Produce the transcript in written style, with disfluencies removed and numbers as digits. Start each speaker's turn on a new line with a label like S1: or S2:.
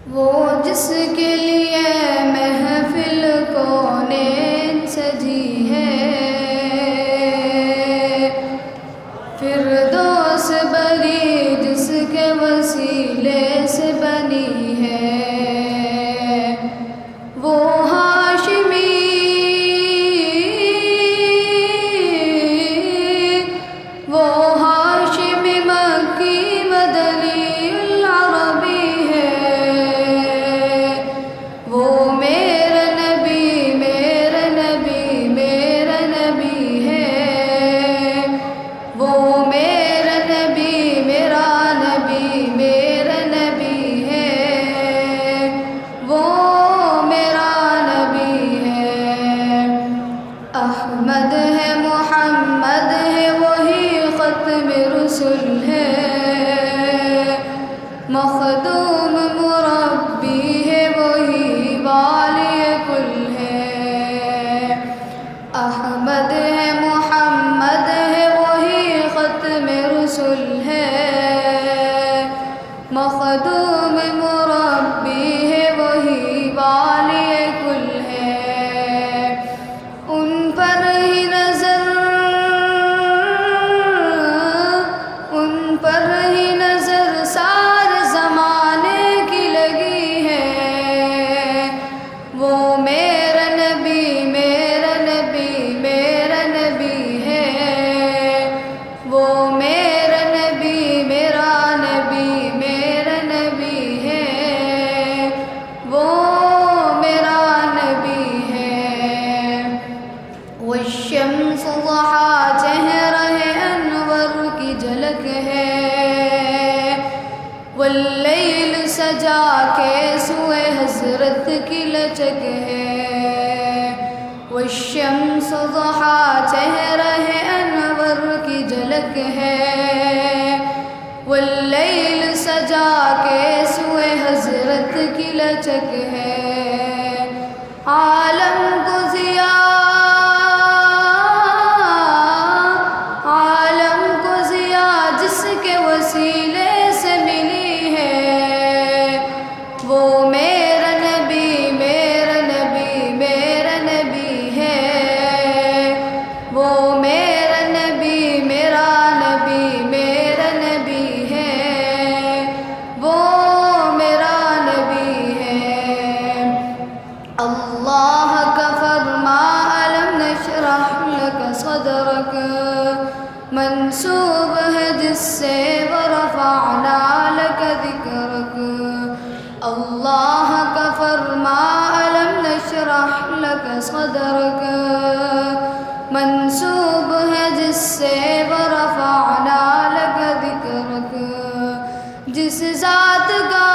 S1: وہ جس کے لیے محفل کونین سجی ہے، فردوس بری جس کے وسیلے سے بنی ہے، وہ ہاشمی مکی مدنی العربی ہے، وہ میرا نبی میرا نبی میرا نبی ہے، وہ میرا نبی میرا نبی میرا نبی ہے، وہ میرا نبی ہے۔ احمد ہے محمد ہے وہی ختم رسل ہے، مخدوم مربی ہے وہی والی کل ہے۔ احمد ہے محمد ہے وہی ختم رسل ہے، مخدوم مربی ہے وہی والی کل ہے۔ ان پر ہی نظر سارے زمانے کی لگی ہے، وہ میرا نبی میرا نبی میرا نبی ہے، وہ میرا نبی میرا نبی میرا نبی ہے، وہ میرا نبی ہے۔ والشمس ضحا چہرہ انور کی جھلک ہے، واللیل سجا کے سوئے حضرت کی لچک ہے۔ والشمس ضحا چہرہ انور کی جھلک ہے، واللیل سجا کے سوئے حضرت کی لچک ہے۔ عالم کو ضیاء جس کے وسیلے سے ملی ہے، وہ میرا نبی میرا نبی میرا نبی ہے، وہ میرا نبی میرا نبی میرا نبی ہے، وہ میرا نبی ہے۔ اللہ کا فرما الم نشرح لک صدرک منسوب ہے جس سے ورفعنا لک ذکرک۔ اللہ کا فرما الم نشرح لک صدرک منسوب ہے جس سے ورفعنا لک ذکرک۔ جس ذات کا